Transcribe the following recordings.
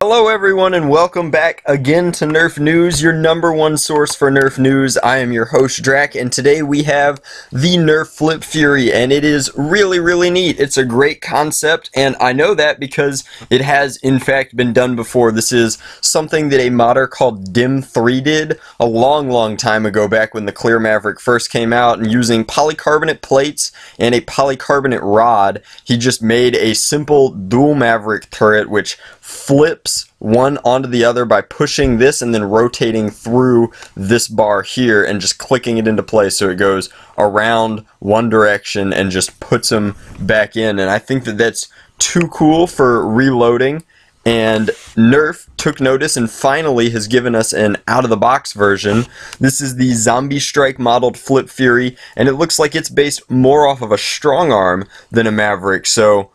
Hello everyone and welcome back again to Nerf News, your #1 source for Nerf News. I am your host Drac, and today we have the Nerf FlipFury, and it is really neat. It's a great concept, and I know that because it has in fact been done before. This is something that a modder called Dim3 did a long time ago, back when the Clear Maverick first came out, and using polycarbonate plates and a polycarbonate rod, he just made a simple dual Maverick turret which flips one onto the other by pushing this and then rotating through this bar here and just clicking it into place, so it goes around one direction and just puts them back in. And I think that that's too cool for reloading, and Nerf took notice and finally has given us an out-of-the-box version. This is the ZombieStrike modeled FlipFury, and it looks like it's based more off of a strongarm than a Maverick. So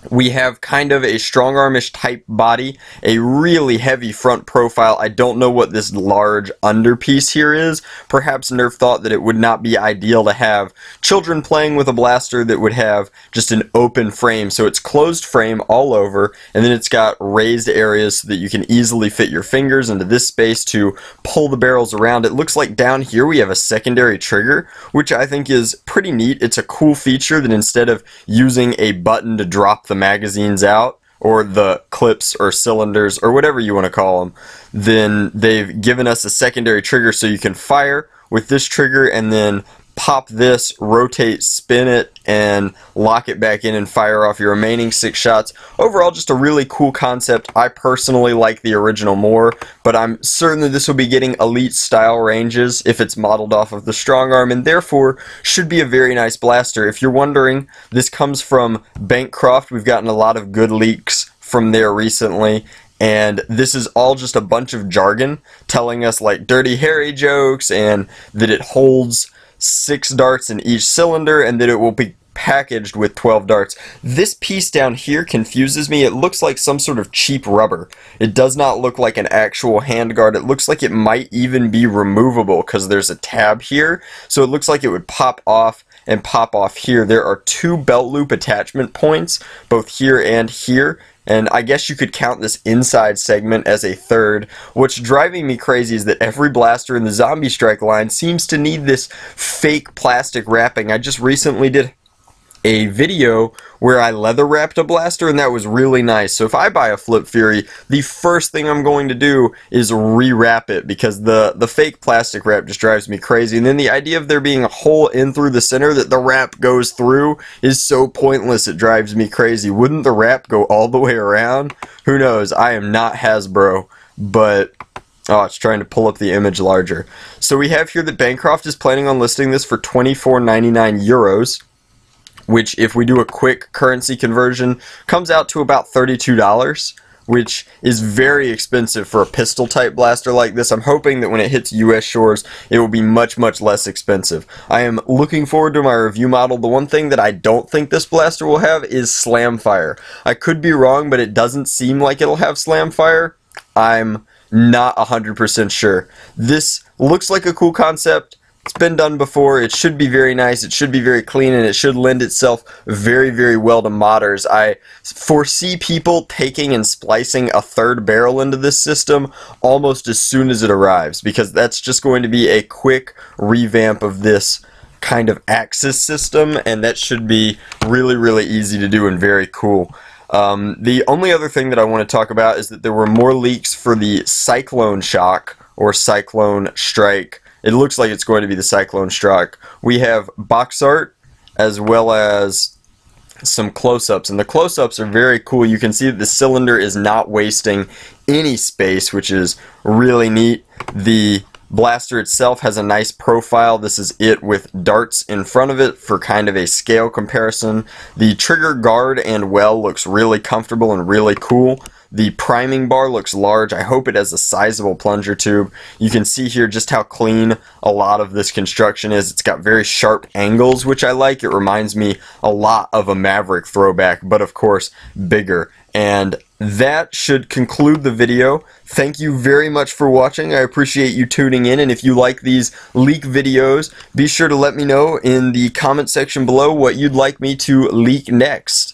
we have kind of a strongarmish type body, a really heavy front profile. I don't know what this large underpiece here is. Perhaps Nerf thought that it would not be ideal to have children playing with a blaster that would have just an open frame. So it's closed frame all over, and then it's got raised areas so that you can easily fit your fingers into this space to pull the barrels around. It looks like down here we have a secondary trigger, which I think is pretty neat. It's a cool feature that instead of using a button to drop the magazines out, or the clips or cylinders or whatever you want to call them, then they've given us a secondary trigger so you can fire with this trigger and then pop this, rotate, spin it, and lock it back in and fire off your remaining 6 shots. Overall, just a really cool concept. I personally like the original more, but I'm certain that this will be getting elite style ranges if it's modeled off of the strongarm, and therefore should be a very nice blaster. If you're wondering, this comes from Bancroft. We've gotten a lot of good leaks from there recently, and this is all just a bunch of jargon telling us like Dirty Harry jokes, and that it holds 6 darts in each cylinder, and that it will be packaged with 12 darts. This piece down here confuses me. It looks like some sort of cheap rubber. It does not look like an actual handguard. It looks like it might even be removable because there's a tab here, so it looks like it would pop off and pop off here. There are 2 belt loop attachment points, both here and here, and I guess you could count this inside segment as a third. What's driving me crazy is that every blaster in the ZombieStrike line seems to need this fake plastic wrapping. I just recently did a video where I leather wrapped a blaster, and that was really nice. So if I buy a FlipFury, the first thing I'm going to do is rewrap it, because the fake plastic wrap just drives me crazy. And then the idea of there being a hole in through the center that the wrap goes through is so pointless, it drives me crazy. Wouldn't the wrap go all the way around? Who knows? I am not Hasbro, but oh, it's trying to pull up the image larger. So we have here that Bancroft is planning on listing this for 24.99 euros. Which, if we do a quick currency conversion, comes out to about $32, which is very expensive for a pistol type blaster like this. I'm hoping that when it hits US shores, it will be much less expensive. I am looking forward to my review model. The one thing that I don't think this blaster will have is slam fire. I could be wrong, but it doesn't seem like it'll have slam fire. I'm not 100% sure. This looks like a cool concept. It's been done before. It should be very nice, it should be very clean, and it should lend itself very well to modders. I foresee people taking and splicing a third barrel into this system almost as soon as it arrives, because that's just going to be a quick revamp of this kind of axis system, and that should be really easy to do and very cool. The only other thing that I want to talk about is that there were more leaks for the Cycloneshock, or Cyclonestrike. It looks like it's going to be the Cycloneshock. We have box art as well as some close-ups, and the close-ups are very cool. You can see that the cylinder is not wasting any space, which is really neat. The blaster itself has a nice profile. This is it with darts in front of it for kind of a scale comparison. The trigger guard and well looks really comfortable and really cool. The priming bar looks large. I hope it has a sizable plunger tube. You can see here just how clean a lot of this construction is. It's got very sharp angles, which I like. It reminds me a lot of a Maverick throwback, but of course bigger. And that should conclude the video. Thank you very much for watching. I appreciate you tuning in, and if you like these leak videos, be sure to let me know in the comment section below what you'd like me to leak next.